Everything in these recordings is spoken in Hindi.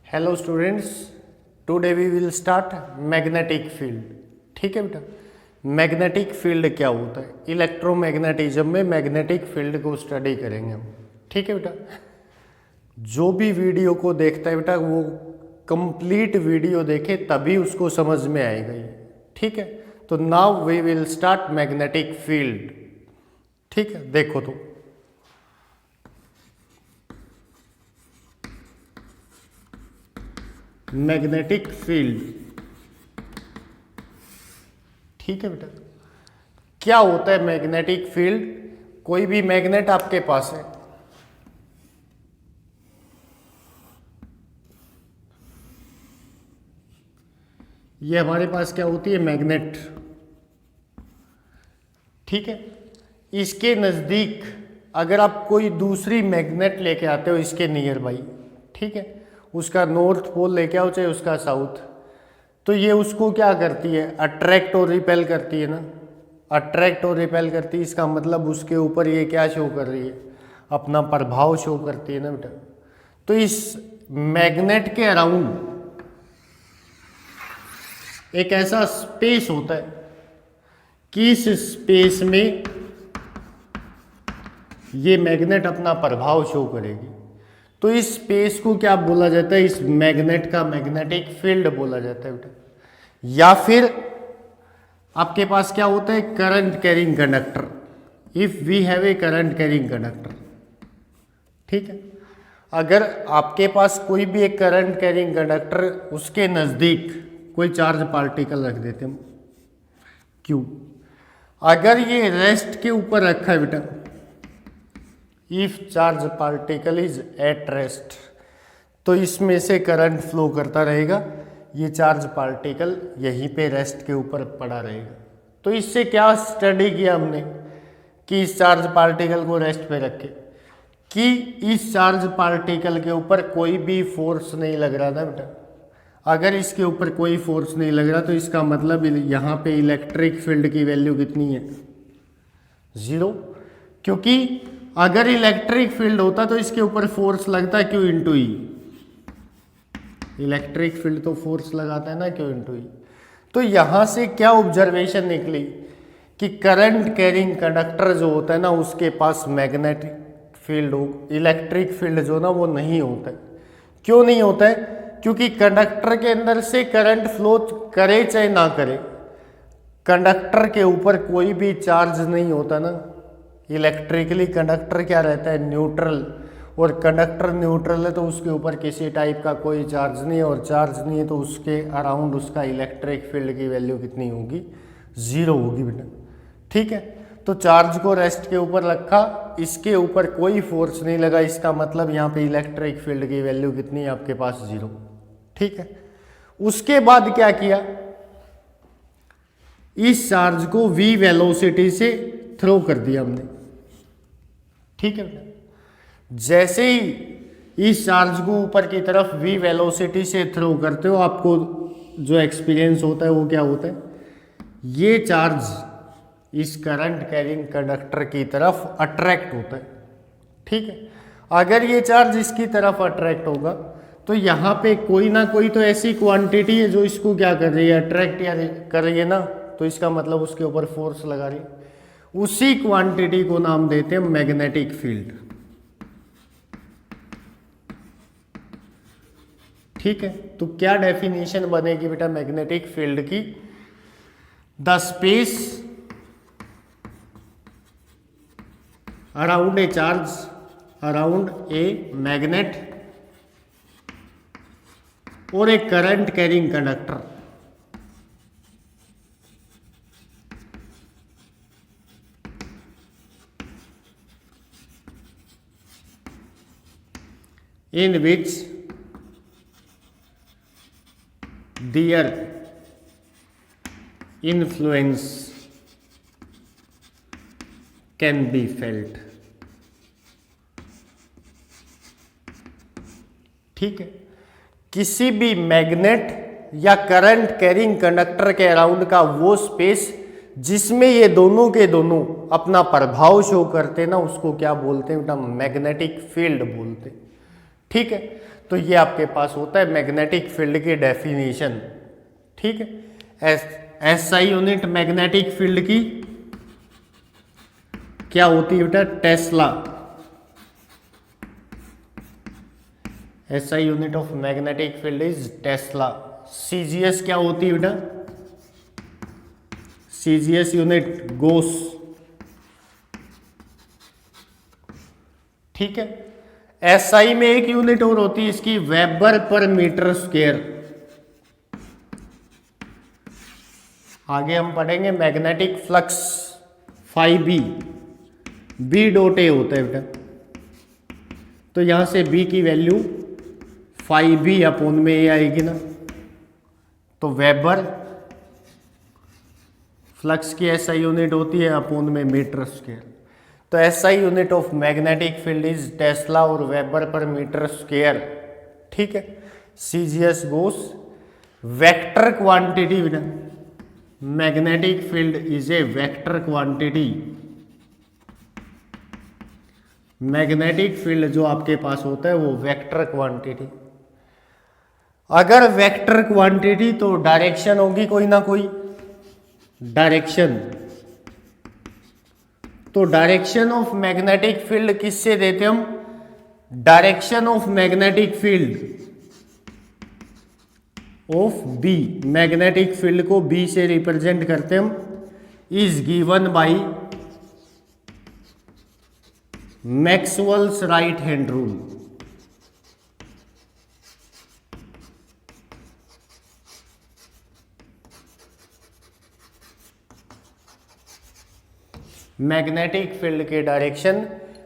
Hello students, today we will start magnetic field. ठीक है बेटा, मैग्नेटिक फील्ड क्या होता है? इलेक्ट्रोमैग्नेटिज्म में मैग्नेटिक फील्ड को स्टडी करेंगे हम। ठीक है बेटा, जो भी वीडियो को देखता है बेटा वो कंप्लीट वीडियो देखे तभी उसको समझ में आएगा ये। ठीक है, तो now we will start magnetic field. ठीक है, देखो तो मैग्नेटिक फील्ड। ठीक है बेटा, क्या होता है मैग्नेटिक फील्ड? कोई भी मैग्नेट आपके पास है, ये हमारे पास क्या होती है? मैग्नेट। ठीक है, इसके नज़दीक अगर आप कोई दूसरी मैग्नेट लेके आते हो इसके नियर बाई, ठीक है, उसका नॉर्थ पोल लेके आओ चाहे उसका साउथ, तो ये उसको क्या करती है? अट्रैक्ट और रिपेल करती है ना। अट्रैक्ट और रिपेल करती है, इसका मतलब उसके ऊपर ये क्या शो कर रही है? अपना प्रभाव शो करती है ना बेटा। तो इस मैग्नेट के अराउंड एक ऐसा स्पेस होता है कि इस स्पेस में ये मैग्नेट अपना प्रभाव शो करेगी। तो इस स्पेस को क्या बोला जाता है? इस मैग्नेट का मैग्नेटिक फील्ड बोला जाता है बेटा। या फिर आपके पास क्या होता है? Current carrying conductor. If we have a current carrying conductor, ठीक है, अगर आपके पास कोई भी एक करंट कैरिंग कंडक्टर, उसके नज़दीक कोई चार्ज पार्टिकल रख देते हम, क्यों? अगर ये रेस्ट के ऊपर रखा है बेटा, if charge particle is at rest, तो इसमें से करंट फ्लो करता रहेगा, ये चार्ज पार्टिकल यहीं पे रेस्ट के ऊपर पड़ा रहेगा। तो इससे क्या स्टडी किया हमने कि इस चार्ज पार्टिकल को रेस्ट पे रखे, कि इस चार्ज पार्टिकल के ऊपर कोई भी फोर्स नहीं लग रहा था बेटा। अगर इसके ऊपर कोई फोर्स नहीं लग रहा तो इसका मतलब यहाँ पे इलेक्ट्रिक फील्ड की वैल्यू कितनी है? 0। क्योंकि अगर इलेक्ट्रिक फील्ड होता तो इसके ऊपर फोर्स लगता क्यू इंटू ई। इलेक्ट्रिक फील्ड तो फोर्स लगाता है ना, क्यू इंटू ई। तो यहां से क्या ऑब्जर्वेशन निकली कि करंट कैरिंग कंडक्टर जो होता है ना, उसके पास मैग्नेटिक फील्ड हो, इलेक्ट्रिक फील्ड जो ना वो नहीं होता है। क्यों नहीं होता है? क्योंकि कंडक्टर के अंदर से करंट फ्लो करे चाहे ना करे, कंडक्टर के ऊपर कोई भी चार्ज नहीं होता ना। इलेक्ट्रिकली कंडक्टर क्या रहता है? न्यूट्रल। और कंडक्टर न्यूट्रल है तो उसके ऊपर किसी टाइप का कोई चार्ज नहीं है, और चार्ज नहीं है तो उसके अराउंड उसका इलेक्ट्रिक फील्ड की वैल्यू कितनी होगी? 0 होगी बेटा। ठीक है, तो चार्ज को रेस्ट के ऊपर रखा, इसके ऊपर कोई फोर्स नहीं लगा, इसका मतलब यहाँ पे इलेक्ट्रिक फील्ड की वैल्यू कितनी है आपके पास? 0। ठीक है, उसके बाद क्या किया? इस चार्ज को v वेलोसिटी से थ्रो कर दिया हमने। ठीक है बेटा, जैसे ही इस चार्ज को ऊपर की तरफ v वेलोसिटी से थ्रो करते हो, आपको जो एक्सपीरियंस होता है वो क्या होता है? ये चार्ज इस करंट कैरिंग कंडक्टर की तरफ अट्रैक्ट होता है। ठीक है, अगर ये चार्ज इसकी तरफ अट्रैक्ट होगा तो यहाँ पे कोई ना कोई तो ऐसी क्वांटिटी है जो इसको क्या कर रही है? अट्रैक्ट या कर रही है ना, तो इसका मतलब उसके ऊपर फोर्स लगा रही है। उसी क्वांटिटी को नाम देते हैं मैग्नेटिक फील्ड। ठीक है, तो क्या डेफिनेशन बनेगी बेटा मैग्नेटिक फील्ड की? The space around a charge, around a magnet और a current carrying conductor in which their influence can be felt। ठीक है, किसी भी मैग्नेट या करंट कैरिंग कंडक्टर के अराउंड का वो स्पेस जिसमें ये दोनों के दोनों अपना प्रभाव शो करते ना, उसको क्या बोलते हैं बेटा? मैग्नेटिक फील्ड बोलते हैं। ठीक है, तो ये आपके पास होता है मैग्नेटिक फील्ड की डेफिनेशन। ठीक है, एसआई यूनिट मैग्नेटिक फील्ड की क्या होती है बेटा? Tesla. SI unit of magnetic field is Tesla. CGS क्या होती है बेटा? सीजीएस यूनिट गोस। ठीक है, एसआई में एक यूनिट और होती है इसकी, वेबर पर मीटर स्क्वायर। आगे हम पढ़ेंगे magnetic flux phi B, B dot A होता है बेटा। तो यहां से बी की वैल्यू फाई बी अपोन में ए आएगी ना, तो वेबर फ्लक्स की एसआई यूनिट होती है अपोन में मीटर स्क्वायर। तो SI unit of magnetic field is Tesla और वेबर पर मीटर स्क्वायर। ठीक है, सीजीएस गोस वेक्टर क्वांटिटी बेटा। Magnetic field is a vector quantity. Magnetic field जो आपके पास होता है वो वेक्टर क्वांटिटी। अगर वेक्टर क्वांटिटी तो डायरेक्शन होगी कोई ना कोई डायरेक्शन। तो डायरेक्शन ऑफ मैग्नेटिक फील्ड किससे देते हम? Direction of magnetic field of B, magnetic field को बी से रिप्रेजेंट करते हम, is given by Maxwell's right hand rule. Magnetic field के डायरेक्शन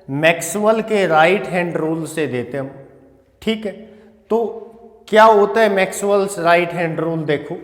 मैक्सवेल के राइट हैंड रूल से देते हम। ठीक है, तो क्या होता है मैक्सवेल्स राइट हैंड रूल? देखो,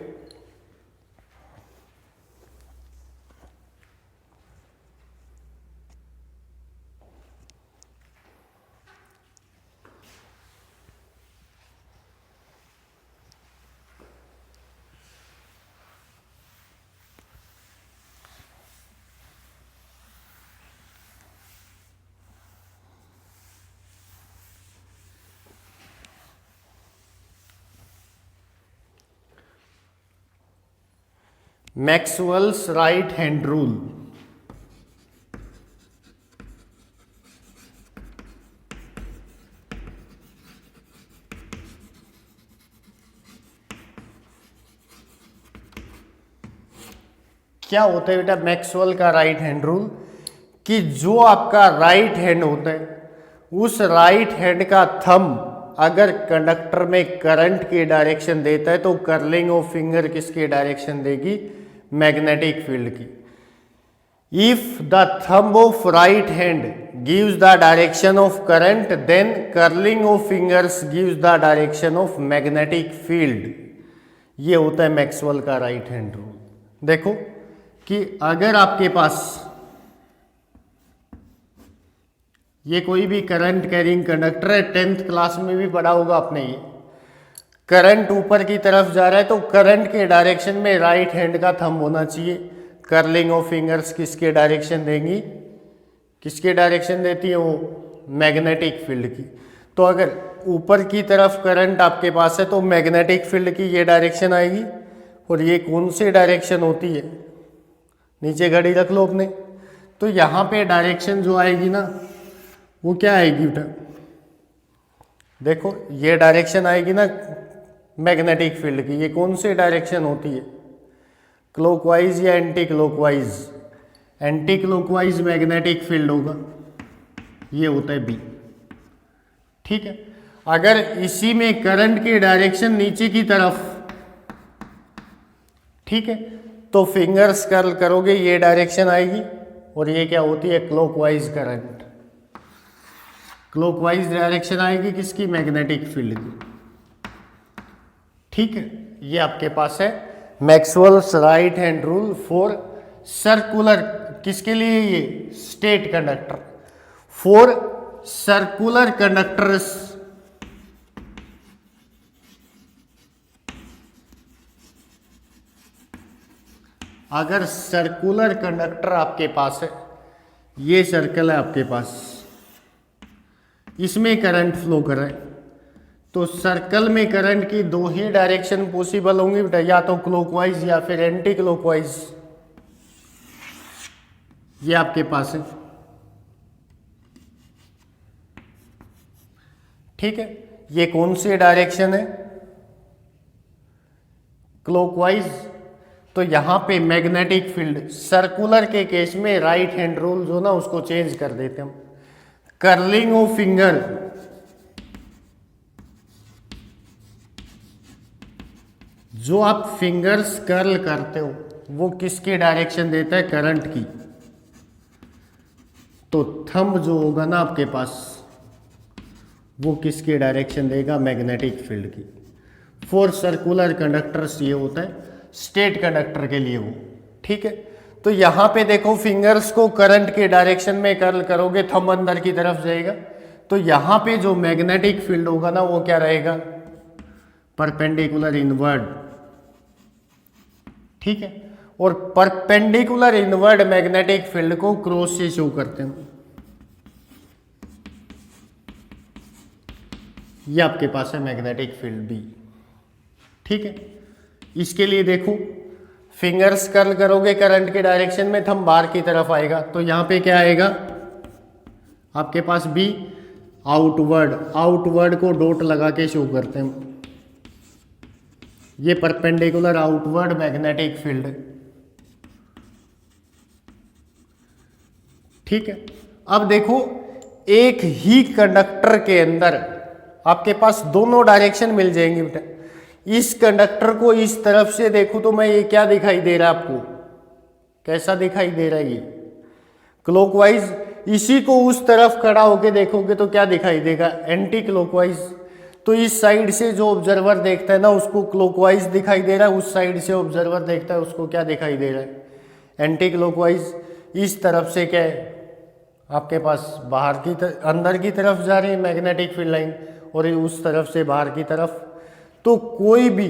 मैक्सवेल्स राइट हैंड रूल क्या होता है बेटा? मैक्सवेल का राइट हैंड रूल कि जो आपका राइट हैंड होता है उस राइट हैंड का थंब अगर कंडक्टर में करंट की डायरेक्शन देता है तो कर्लिंग ऑफ फिंगर किसकी डायरेक्शन देगी? मैग्नेटिक फील्ड की। If the thumb of right hand gives the direction of current then curling of fingers gives the direction of magnetic field. ये होता है मैक्सवेल का राइट हैंड रूल। देखो कि अगर आपके पास ये कोई भी करंट कैरिंग कंडक्टर है, 10th क्लास में भी पढ़ा होगा आपने, ये करंट ऊपर की तरफ जा रहा है तो करंट के डायरेक्शन में राइट हैंड का थंब होना चाहिए। कर्लिंग ऑफ फिंगर्स किसके डायरेक्शन देंगी? किसके डायरेक्शन देती है वो? मैग्नेटिक फील्ड की। तो अगर ऊपर की तरफ करंट आपके पास है तो मैग्नेटिक फील्ड की ये डायरेक्शन आएगी। और ये कौन सी डायरेक्शन होती है? नीचे घड़ी रख लो अपने। तो यहाँ पे डायरेक्शन जो आएगी ना वो क्या आएगी बेटा? देखो ये डायरेक्शन आएगी ना मैग्नेटिक फील्ड की। ये कौन सी डायरेक्शन होती है? क्लॉकवाइज या anti clockwise? Anti clockwise magnetic field होगा, ये होता है बी। ठीक है, अगर इसी में करंट की डायरेक्शन नीचे की तरफ, ठीक है, तो फिंगर्स कर्ल करोगे ये डायरेक्शन आएगी और ये क्या होती है? Clockwise current. क्लॉकवाइज डायरेक्शन आएगी किसकी? मैग्नेटिक फील्ड की। ठीक है, ये आपके पास है Maxwell's right hand rule for circular, किसके लिए? ये state conductor. For circular conductors अगर सर्कुलर कंडक्टर आपके पास है, ये सर्कल है आपके पास, इसमें करंट फ्लो कर रहा है, तो सर्कल में करंट की दो ही डायरेक्शन पॉसिबल होंगी बेटा, या तो क्लॉकवाइज या फिर एंटी क्लॉकवाइज। ये आपके पास है, ठीक है। ये कौन सी डायरेक्शन है? क्लॉकवाइज। तो यहां पे मैग्नेटिक फील्ड सर्कुलर के केस में राइट हैंड रूल जो ना उसको चेंज कर देते हम। कर्लिंग ऑफ फिंगर, जो आप फिंगर्स कर्ल करते हो वो किसकी डायरेक्शन देता है? करंट की। तो थंब जो होगा ना आपके पास वो किसकी डायरेक्शन देगा? मैग्नेटिक फील्ड की। फॉर सर्कुलर कंडक्टर्स ये होता है, स्टेट कंडक्टर के लिए वो, ठीक है। तो यहां पे देखो फिंगर्स को करंट के डायरेक्शन में कर्ल करोगे, थंब अंदर की तरफ जाएगा, तो यहां पे जो मैग्नेटिक फील्ड होगा ना वो क्या रहेगा? परपेंडिकुलर इनवर्ड, ठीक है। और परपेंडिकुलर इनवर्ड मैग्नेटिक फील्ड को क्रॉस से शो करते हैं। ये आपके पास है मैग्नेटिक फील्ड बी, ठीक है। इसके लिए देखो फिंगर्स कर्ल करोगे करंट के डायरेक्शन में, थंब बाहर की तरफ आएगा, तो यहां पे क्या आएगा आपके पास? B outward. आउटवर्ड को डॉट लगा के शो करते हैं। ये परपेंडिकुलर आउटवर्ड मैग्नेटिक फील्ड, ठीक है। अब देखो एक ही कंडक्टर के अंदर आपके पास दोनों डायरेक्शन मिल जाएंगी बेटा। इस कंडक्टर को इस तरफ से देखो तो मैं ये क्या दिखाई दे रहा है आपको? कैसा दिखाई दे रहा है? ये क्लॉकवाइज। इसी को उस तरफ खड़ा होके देखोगे तो क्या दिखाई देगा? Anti clockwise. तो इस साइड से जो ऑब्जर्वर देखता है ना उसको क्लॉकवाइज दिखाई दे रहा है, उस साइड से ऑब्जर्वर देखता है उसको क्या दिखाई दे रहा है? Anti clockwise. इस तरफ से क्या है आपके पास? बाहर की अंदर की तरफ जा रही है मैग्नेटिक फील्ड लाइन, और उस तरफ से बाहर की तरफ। तो कोई भी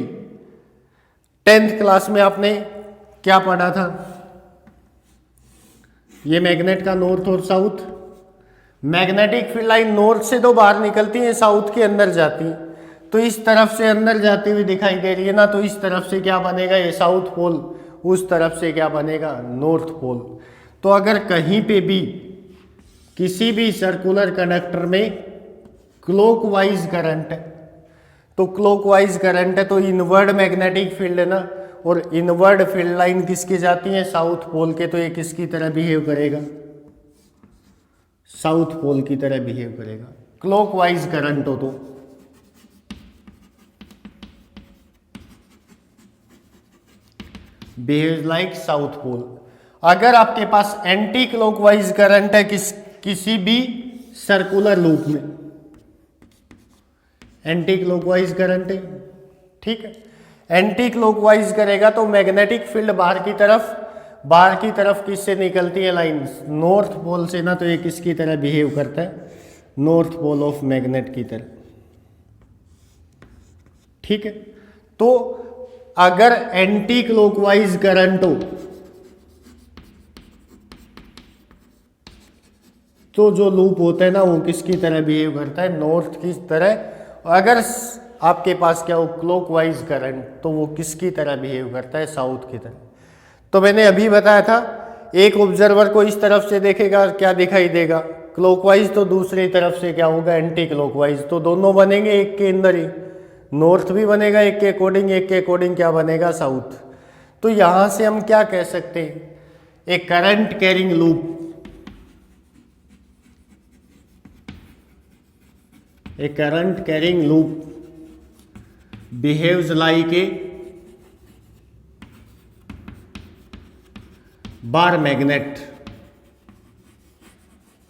10th क्लास में आपने क्या पढ़ा था? ये मैग्नेट का नॉर्थ और south. Magnetic field line north से तो बाहर निकलती है, साउथ के अंदर जाती है, तो इस तरफ से अंदर जाती हुई दिखाई दे रही है ना, तो इस तरफ से क्या बनेगा? ये साउथ पोल। उस तरफ से क्या बनेगा? North pole. तो अगर कहीं पे भी किसी भी सर्कुलर कंडक्टर में क्लॉकवाइज करंट है, तो क्लॉकवाइज करंट है तो इनवर्ड मैग्नेटिक फील्ड है ना, और इनवर्ड फील्ड लाइन किसकी जाती है? साउथ पोल के। तो ये किसकी तरह बिहेव करेगा? साउथ पोल की तरह बिहेव करेगा। क्लॉकवाइज करंट हो तो बिहेव लाइक साउथ पोल। अगर आपके पास एंटी क्लॉकवाइज करंट है किसी भी सर्कुलर लूप में, एंटी क्लॉकवाइज करंट है, ठीक है। एंटी क्लॉकवाइज करेगा तो मैग्नेटिक फील्ड बाहर की तरफ किससे निकलती है लाइन? नॉर्थ पोल से ना, तो ये किसकी तरह बिहेव करता है? नॉर्थ पोल ऑफ मैग्नेट की तरह, ठीक है। तो अगर एंटी क्लॉकवाइज करंट हो तो जो लूप होता है ना वो किसकी तरह बिहेव करता है? नॉर्थ की तरह। अगर आपके पास क्या हो क्लॉकवाइज करंट तो वो किसकी तरह बिहेव करता है? साउथ की तरह। तो मैंने अभी बताया था एक ऑब्जर्वर को इस तरफ से देखेगा क्या दिखाई देगा? क्लॉकवाइज। तो दूसरी तरफ से क्या होगा? Anti clockwise. तो दोनों बनेंगे एक के अंदर ही, नॉर्थ भी बनेगा एक के अकॉर्डिंग, एक के अकॉर्डिंग क्या बनेगा? साउथ। तो यहां से हम क्या कह सकते हैं? A current carrying loop, a current carrying loop behaves like a bar magnet.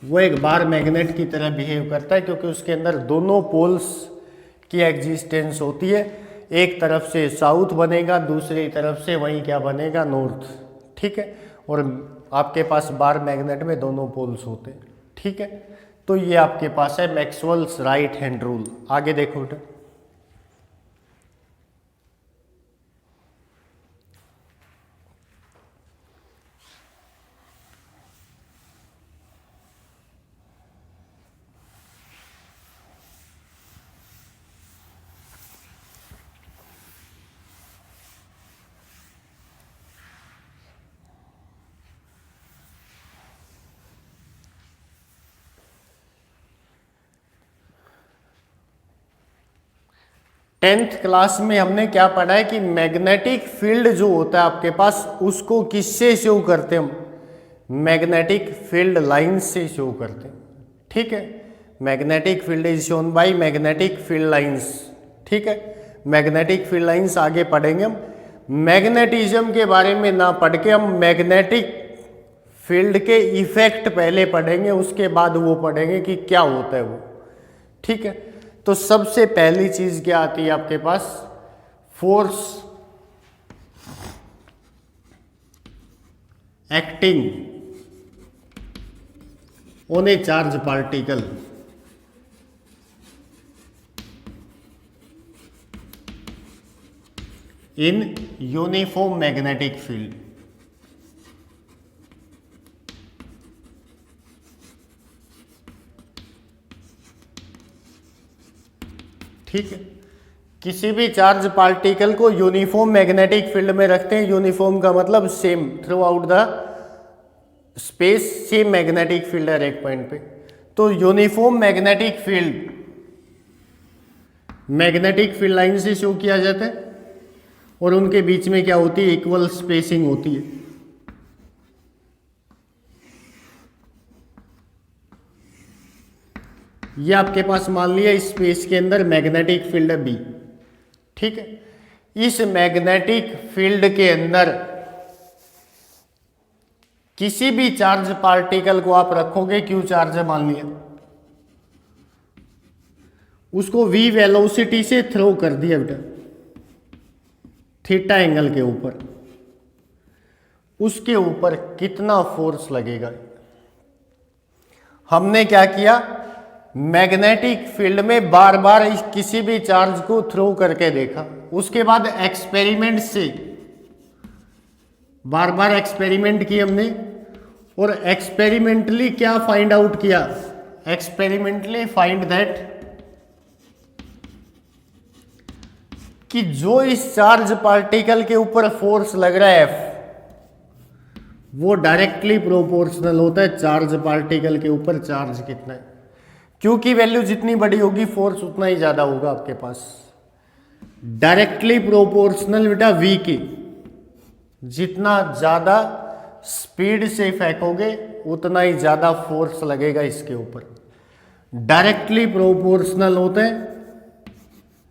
वो एक बार मैग्नेट की तरह बिहेव करता है क्योंकि उसके अंदर दोनों पोल्स की एग्जिस्टेंस होती है। एक तरफ से साउथ बनेगा, दूसरी तरफ से वहीं क्या बनेगा? नॉर्थ, ठीक है। और आपके पास बार मैग्नेट में दोनों पोल्स होते हैं, ठीक है। तो ये आपके पास है मैक्सवेल्स राइट हैंड रूल। आगे देखो बेटा, 10th क्लास में हमने क्या पढ़ा है कि मैग्नेटिक फील्ड जो होता है आपके पास उसको किससे शो करते हैं हम, मैग्नेटिक फील्ड लाइंस से शो करते हैं। ठीक है, magnetic field is shown by magnetic field lines. ठीक है, मैग्नेटिक फील्ड लाइंस आगे पढ़ेंगे हम। मैग्नेटिज्म के बारे में ना पढ़ के हम मैग्नेटिक फील्ड के इफेक्ट पहले पढ़ेंगे, उसके बाद वो पढ़ेंगे कि क्या होता है वो। ठीक है, तो सबसे पहली चीज क्या आती है आपके पास, force acting on a charge particle in uniform magnetic field. ठीक है, किसी भी चार्ज पार्टिकल को यूनिफॉर्म मैग्नेटिक फील्ड में रखते हैं। यूनिफॉर्म का मतलब same throughout the space, same magnetic field है एक पॉइंट पे। तो uniform magnetic field magnetic field line से शो किया जाता है और उनके बीच में क्या होती है, इक्वल स्पेसिंग होती है। ये आपके पास मान लिया स्पेस के अंदर मैग्नेटिक फील्ड है बी। ठीक है, इस मैग्नेटिक फील्ड के अंदर किसी भी चार्ज पार्टिकल को आप रखोगे, क्यू चार्ज है मान लिया, उसको v वेलोसिटी से थ्रो कर दिया बेटा थीटा एंगल के ऊपर, उसके ऊपर कितना फोर्स लगेगा। हमने क्या किया, मैग्नेटिक फील्ड में बार बार किसी भी चार्ज को थ्रो करके देखा, उसके बाद एक्सपेरिमेंट से बार बार एक्सपेरिमेंट किए हमने और एक्सपेरिमेंटली क्या फाइंड आउट किया, एक्सपेरिमेंटली फाइंड दैट कि जो इस चार्ज पार्टिकल के ऊपर फोर्स लग रहा है F, वो डायरेक्टली प्रोपोर्शनल होता है चार्ज पार्टिकल के ऊपर चार्ज कितना है। क्यू की वैल्यू जितनी बड़ी होगी फोर्स उतना ही ज्यादा होगा आपके पास, डायरेक्टली प्रोपोर्शनल बेटा v की। जितना ज्यादा स्पीड से फेंकोगे उतना ही ज्यादा फोर्स लगेगा इसके ऊपर। डायरेक्टली प्रोपोर्शनल होते हैं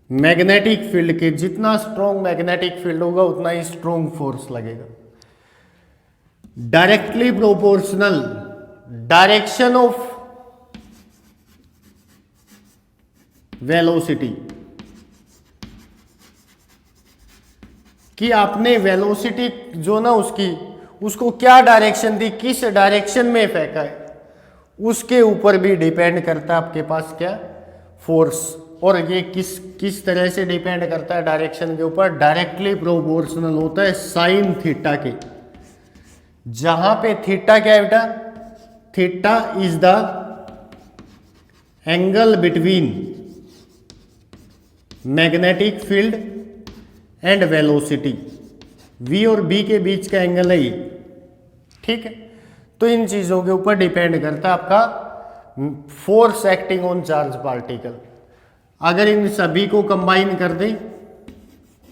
मैग्नेटिक फील्ड के, जितना स्ट्रॉन्ग मैग्नेटिक फील्ड होगा उतना ही स्ट्रॉन्ग फोर्स लगेगा। Directly proportional direction of velocity, कि आपने वेलोसिटी जो ना उसको क्या डायरेक्शन दी, किस डायरेक्शन में फेंका है, उसके ऊपर भी डिपेंड करता है आपके पास क्या, फोर्स। और ये किस तरह से डिपेंड करता है डायरेक्शन के ऊपर, डायरेक्टली प्रोपोर्शनल होता है साइन थीटा के। जहां पे थीटा क्या है बेटा, theta is the angle between magnetic field and velocity, v और b के बीच का एंगल है ये। ठीक है, तो इन चीजों के ऊपर डिपेंड करता है आपका force acting on charge particle. अगर इन सभी को कंबाइन कर दें,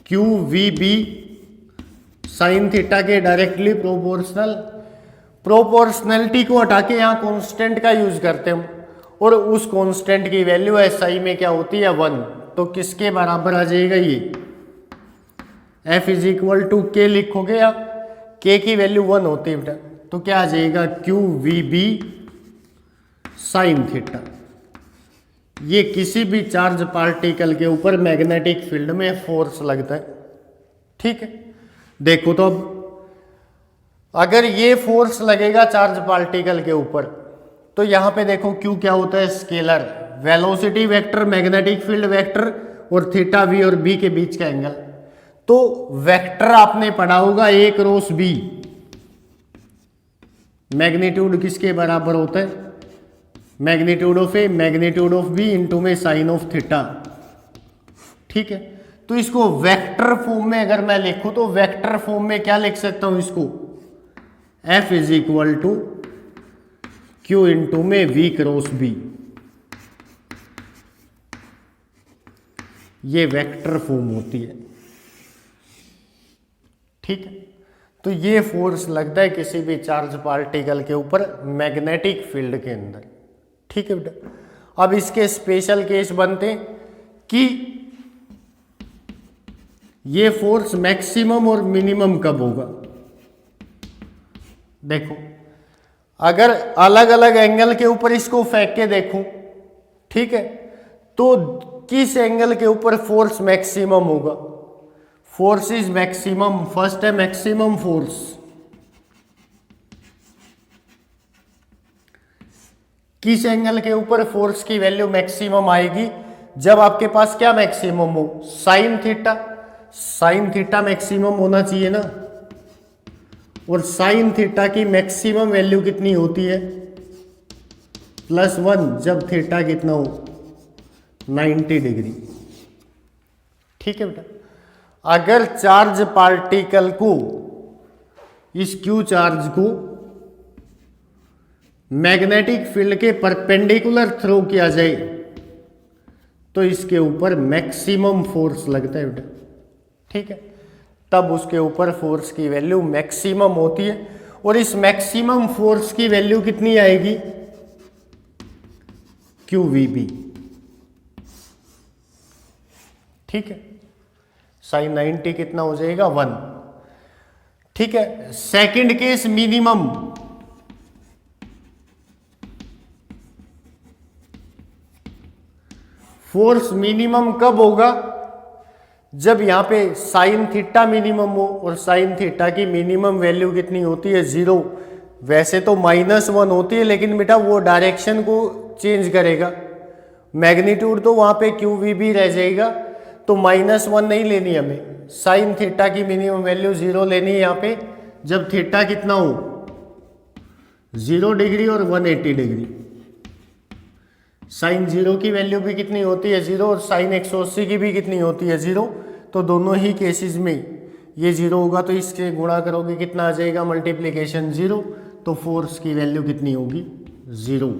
Q V B sine theta के डायरेक्टली प्रोपोर्शनल, प्रोपोर्शनलिटी को हटा के यहाँ कॉन्स्टेंट का यूज करते हैं और उस कॉन्स्टेंट की वैल्यू एसआई में क्या होती है 1, तो किसके बराबर आ जाएगा ये, F इज इक्वल टू के लिखोगे या के की वैल्यू 1 होती है बेटा, तो क्या आ जाएगा Q V B sine theta. ये किसी भी चार्ज पार्टिकल के ऊपर मैग्नेटिक फील्ड में फोर्स लगता है। ठीक है, देखो तो अब अगर ये फोर्स लगेगा चार्ज पार्टिकल के ऊपर, तो यहां पे देखो क्यू क्या होता है, scalar, velocity vector, magnetic field vector और थीटा वी और बी के बीच का एंगल। तो वेक्टर आपने पढ़ा होगा ए क्रॉस बी, मैग्नीट्यूड किसके बराबर होता है, magnitude of A magnitude of B into में साइन ऑफ थीटा। ठीक है, तो इसको वेक्टर फॉर्म में अगर मैं लिखूं तो वेक्टर फॉर्म में क्या लिख सकता हूं इसको, F is equal to Q into में V क्रॉस बी। ये वेक्टर फॉर्म होती है। ठीक है, तो ये फोर्स लगता है किसी भी चार्ज पार्टिकल के ऊपर मैग्नेटिक फील्ड के अंदर। ठीक है बेटा, अब इसके स्पेशल केस बनते हैं कि ये फोर्स मैक्सिमम और मिनिमम कब होगा। देखो, अगर अलग अलग एंगल के ऊपर इसको फेंक के देखूं, ठीक है, तो किस एंगल के ऊपर फोर्स मैक्सिमम होगा। फोर्स इज मैक्सिमम, फर्स्ट है मैक्सिमम फोर्स। किस एंगल के ऊपर फोर्स की वैल्यू मैक्सिमम आएगी, जब आपके पास क्या मैक्सिमम हो, sine theta. Sine theta maximum होना चाहिए ना, और साइन थीटा की मैक्सिमम वैल्यू कितनी होती है, +1, जब थीटा कितना हो, 90 डिग्री। ठीक है बेटा, अगर चार्ज पार्टिकल को, इस क्यू चार्ज को मैग्नेटिक फील्ड के परपेंडिकुलर थ्रो किया जाए तो इसके ऊपर मैक्सिमम फोर्स लगता है बेटा। ठीक है, तब उसके ऊपर फोर्स की वैल्यू मैक्सिमम होती है, और इस मैक्सिमम फोर्स की वैल्यू कितनी आएगी, QVB। ठीक है, साइन 90 कितना हो जाएगा, 1। ठीक है, second case minimum. Force minimum कब होगा, जब यहां पे साइन थीटा मिनिमम हो, और साइन थीटा की मिनिमम वैल्यू कितनी होती है, 0। वैसे तो -1 होती है, लेकिन बेटा वो डायरेक्शन को चेंज करेगा, मैग्नीट्यूड तो वहां पे QVB रह जाएगा, तो -1 नहीं लेनी हमें, साइन थीटा की मिनिमम वैल्यू 0 लेनी है यहाँ पे, जब थीटा कितना हो, 0 डिग्री और 180 डिग्री। साइन 0 की वैल्यू भी कितनी होती है, 0, और साइन 180 की भी कितनी होती है, 0। तो दोनों ही केसेस में ये 0 होगा, तो इससे गुणा करोगे कितना आ जाएगा, मल्टीप्लीकेशन 0, तो फोर्स की वैल्यू कितनी होगी, 0।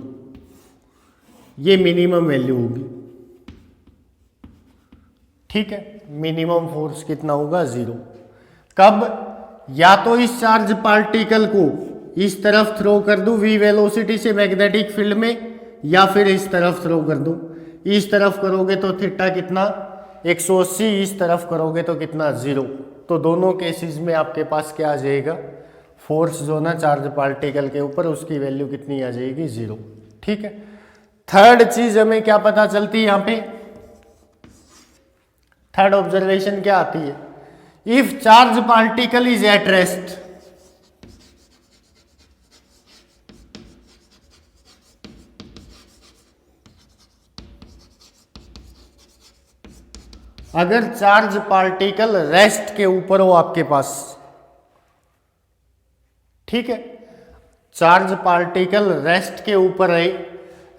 ये मिनिमम वैल्यू होगी। ठीक है, मिनिमम फोर्स कितना होगा, 0। कब, या तो इस चार्ज पार्टिकल को इस तरफ थ्रो कर दूं v वेलोसिटी से मैग्नेटिक फील्ड में, या फिर इस तरफ थ्रो कर दूं। इस तरफ करोगे तो थीटा कितना, 180, इस तरफ करोगे तो कितना, 0। तो दोनों केसेस में आपके पास क्या आ जाएगा, फोर्स जो ना चार्ज पार्टिकल के ऊपर, उसकी वैल्यू कितनी आ जाएगी, 0। ठीक है, थर्ड चीज हमें क्या पता चलती है यहां पे, थर्ड ऑब्जर्वेशन क्या आती है, if charge particle is at rest, अगर चार्ज पार्टिकल रेस्ट के ऊपर हो आपके पास, ठीक है, चार्ज पार्टिकल रेस्ट के ऊपर रहे,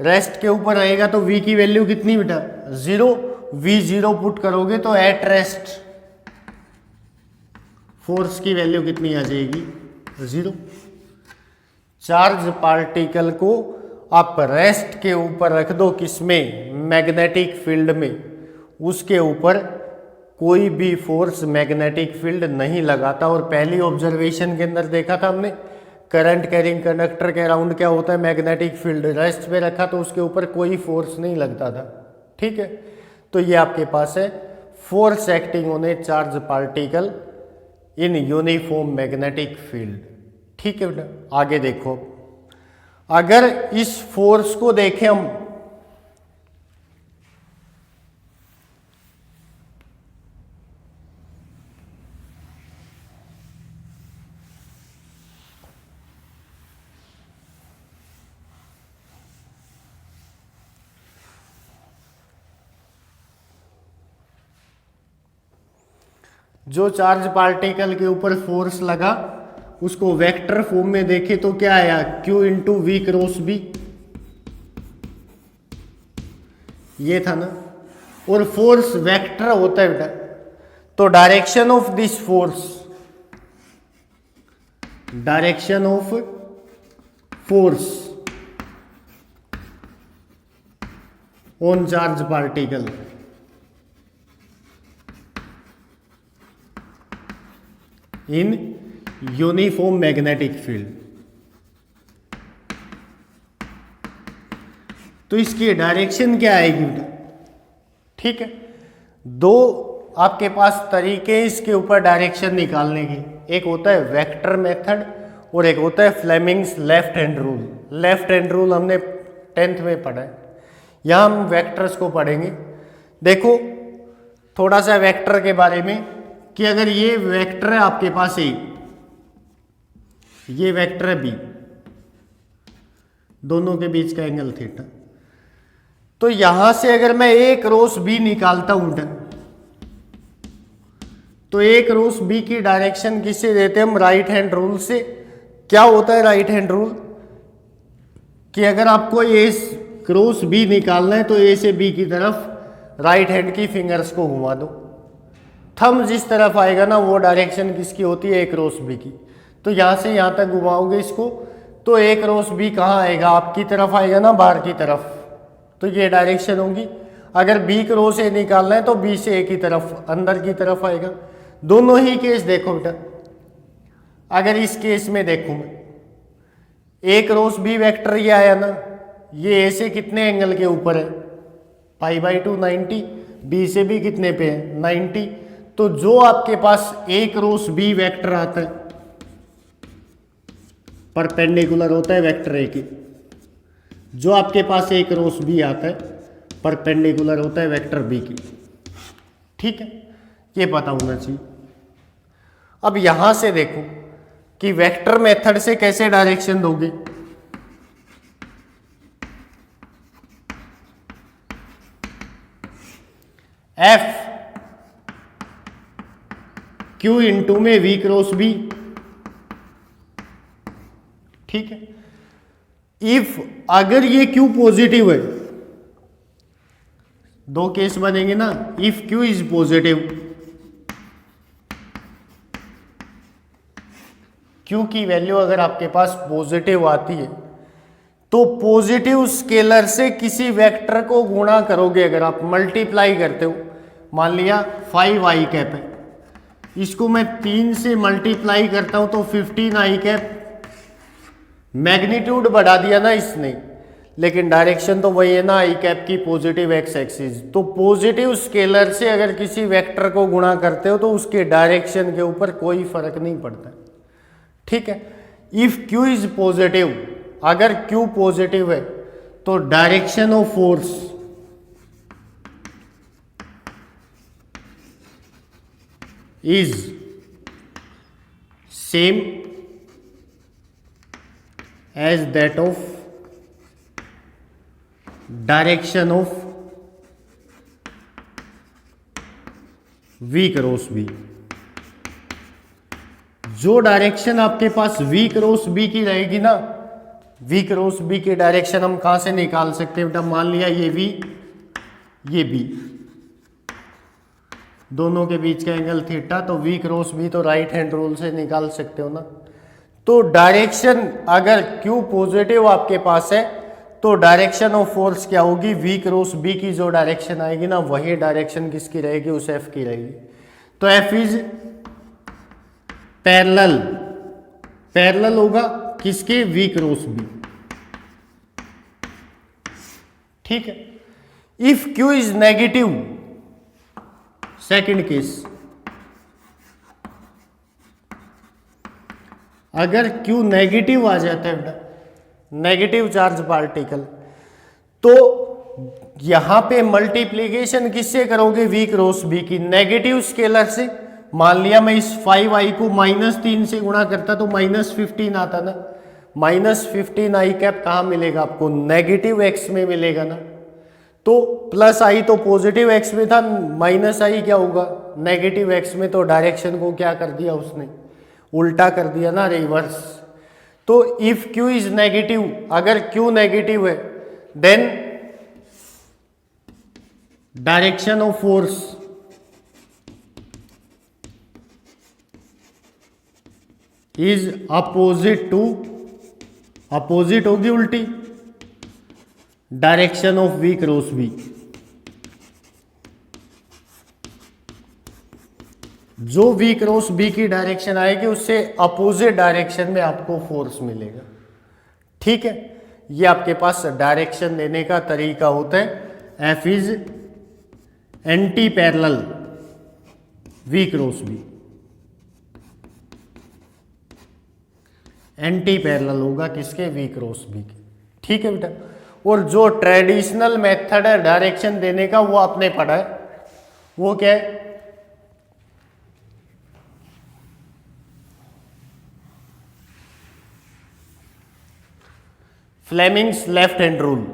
रेस्ट के ऊपर रहेगा तो v की वैल्यू कितनी बेटा, 0। v0 पुट करोगे तो एट रेस्ट फोर्स की वैल्यू कितनी आ जाएगी, 0। चार्ज पार्टिकल को आप रेस्ट के ऊपर रख दो, किसमें, मैग्नेटिक फील्ड में, उसके ऊपर कोई भी फोर्स मैग्नेटिक फील्ड नहीं लगाता। और पहली ऑब्जर्वेशन के अंदर देखा था हमने, करंट कैरिंग कंडक्टर के अराउंड क्या होता है, मैग्नेटिक फील्ड। रेस्ट पे रखा तो उसके ऊपर कोई फोर्स नहीं लगता था। ठीक है, तो ये आपके पास है force acting on a charge particle in uniform magnetic field. ठीक है बेटा, आगे देखो, अगर इस फोर्स को देखें हम, जो चार्ज पार्टिकल के ऊपर फोर्स लगा उसको वेक्टर फॉर्म में देखे तो क्या आया, Q into V cross B, ये था ना। और फोर्स वेक्टर होता है बेटा, तो direction of this force, direction of force on charge particle in uniform magnetic field. तो इसकी डायरेक्शन क्या आएगी बेटा? ठीक है, दो आपके पास तरीके हैं इसके ऊपर डायरेक्शन निकालने के। एक होता है वेक्टर मेथड और एक होता है Fleming's left hand rule. Left hand rule हमने 10th में पढ़ा है, यहाँ हम वेक्टर्स को पढ़ेंगे। देखो थोड़ा सा वेक्टर के बारे में कि अगर ये वेक्टर है आपके पास ए, ये वेक्टर है बी, दोनों के बीच का एंगल थीटा, तो यहां से अगर मैं ए क्रॉस बी निकालता हूं तो ए क्रॉस बी की डायरेक्शन किससे देते हैं हम? राइट हैंड रूल से। क्या होता है राइट हैंड रूल? कि अगर आपको ए क्रॉस बी निकालना है तो ए से बी की तरफ राइट हैंड की फिंगर्स को घुमा दो, थंब जिस तरफ आएगा ना वो डायरेक्शन किसकी होती है? ए क्रॉस बी की। तो यहां से यहां तक घुमाओगे इसको तो ए क्रॉस बी कहाँ आएगा? आपकी तरफ आएगा ना, बाहर की तरफ, तो ये डायरेक्शन होगी। अगर बी क्रॉस ए निकालना है तो बी से ए की तरफ, अंदर की तरफ आएगा। दोनों ही केस देखो बेटा, अगर इस केस में देखूं मैं, ए क्रॉस बी वेक्टर ये आया ना, ये ए से कितने एंगल के ऊपर है? π/2 90, बी से भी कितने पे है? 90। तो जो आपके पास ए क्रॉस बी वेक्टर आता है परपेंडिकुलर होता है वेक्टर ए के, जो आपके पास ए क्रॉस बी आता है परपेंडिकुलर होता है वेक्टर बी की। ठीक है, ये पता होना चाहिए। अब यहां से देखो कि वेक्टर मेथड से कैसे डायरेक्शन दोगे। एफ क्यू इंटू में वी क्रॉस बी। ठीक है, इफ अगर ये क्यू पॉजिटिव है, दो केस बनेंगे ना, if Q is positive, Q की वैल्यू अगर आपके पास पॉजिटिव आती है तो पॉजिटिव स्केलर से किसी वेक्टर को गुणा करोगे। अगर आप मल्टीप्लाई करते हो, मान लिया 5i कैप है, इसको मैं 3 से मल्टीप्लाई करता हूं तो 15i कैप, मैग्नीट्यूड बढ़ा दिया ना इसने, लेकिन डायरेक्शन तो वही है ना, आई कैप की पॉजिटिव एक्स एक्सिस। तो पॉजिटिव स्केलर से अगर किसी वेक्टर को गुणा करते हो तो उसके डायरेक्शन के ऊपर कोई फर्क नहीं पड़ता। ठीक है, इफ क्यू इज पॉजिटिव, अगर क्यू पॉजिटिव है तो direction of force is same as that of direction of V cross B. जो डायरेक्शन आपके पास वी क्रॉस बी की रहेगी ना, वी क्रॉस बी की डायरेक्शन हम कहां से निकाल सकते हैं बेटा? मान लिया ये वी, ये बी, दोनों के बीच का एंगल थीटा, तो वी क्रॉस बी तो राइट हैंड रूल से निकाल सकते हो ना। तो डायरेक्शन अगर क्यू पॉजिटिव आपके पास है तो डायरेक्शन ऑफ फोर्स क्या होगी? वी क्रॉस बी की जो डायरेक्शन आएगी ना, वही डायरेक्शन किसकी रहेगी? उस एफ की रहेगी। तो एफ इज पैरेलल, पैरेलल होगा किसके? V cross B. ठीक है, if Q is negative, second case, अगर क्यू नेगेटिव आ जाता है, नेगेटिव चार्ज पार्टिकल, तो यहां पे मल्टीप्लीकेशन किससे करोगे? वी क्रॉस बी की, नेगेटिव स्केलर से। मान लिया मैं इस 5i को -3 से गुणा करता तो -15 आता ना, -15i कैप कहां मिलेगा आपको? नेगेटिव एक्स में मिलेगा ना। तो प्लस आई तो पॉजिटिव एक्स में था, माइनस आई क्या होगा? नेगेटिव एक्स में। तो डायरेक्शन को क्या कर दिया उसने? उल्टा कर दिया ना, रिवर्स। तो इफ क्यू इज नेगेटिव, अगर क्यू नेगेटिव है then direction of force is opposite to, opposite होगी उल्टी, direction of V cross B. जो V क्रॉस B की डायरेक्शन आएगी उससे अपोजिट डायरेक्शन में आपको फोर्स मिलेगा। ठीक है, ये आपके पास डायरेक्शन देने का तरीका होता है। F is anti parallel V cross B, anti parallel होगा किसके? V क्रॉस B के। ठीक है बेटा, और जो ट्रेडिशनल मेथड है डायरेक्शन देने का वो आपने पढ़ा है, वो क्या है? Fleming's left hand rule.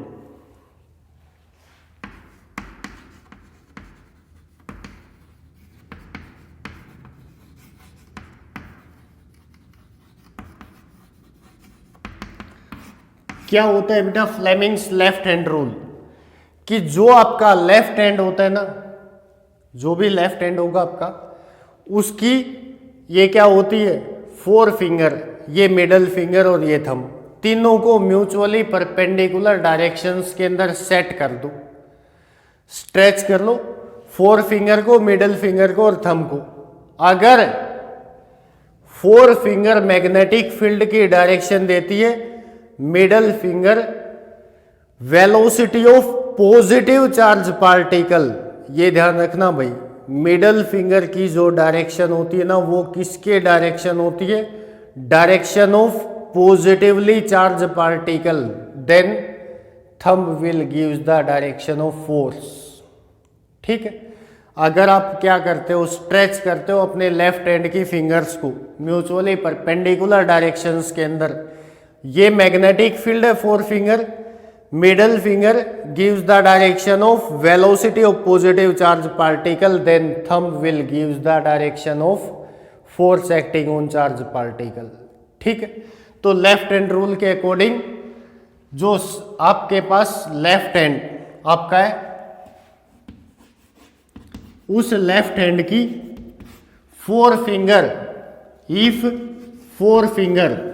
क्या होता है बेटा फ्लेमिंग्स लेफ्ट हैंड रूल? कि जो आपका लेफ्ट हैंड होता है ना, जो भी लेफ्ट हैंड होगा आपका, उसकी ये क्या होती है? फोर फिंगर, ये मिडल फिंगर और ये थंब, तीनों को म्यूचुअली परपेंडिकुलर डायरेक्शंस के अंदर सेट कर दो, स्ट्रेच कर लो, फोर फिंगर को, मिडल फिंगर को और थंब को। अगर फोर फिंगर मैग्नेटिक फील्ड की डायरेक्शन देती है, middle finger velocity of positive charge particle, ये ध्यान रखना भाई, मिडल फिंगर की जो डायरेक्शन होती है ना, वो किसके डायरेक्शन होती है? Direction of positively charge particle, then thumb will gives the direction of force. ठीक है, अगर आप क्या करते हो? स्ट्रेच करते हो अपने लेफ्ट हैंड की फिंगर्स को म्यूचुअली परपेंडिकुलर डायरेक्शंस के अंदर, ये मैग्नेटिक फील्ड है four finger, middle finger gives the direction of velocity of positive charge particle, then thumb will gives the direction of force acting on charge particle. ठीक है, तो लेफ्ट हैंड रूल के अकॉर्डिंग जो आपके पास लेफ्ट हैंड आपका है, उस लेफ्ट हैंड की four finger, if four finger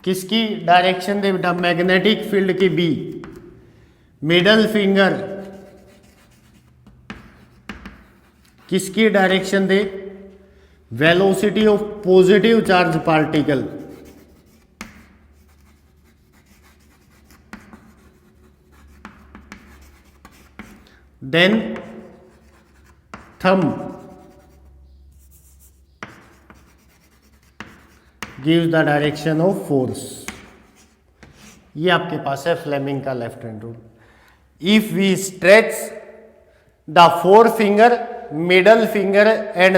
किसकी डायरेक्शन दे बेटा? मैग्नेटिक फील्ड की बी, मिडल फिंगर किसकी डायरेक्शन दे? Velocity of positive charge particle, then thumb gives the direction of force. ये आपके पास है फ्लेमिंग का left hand rule. If we stretch the four finger, middle finger and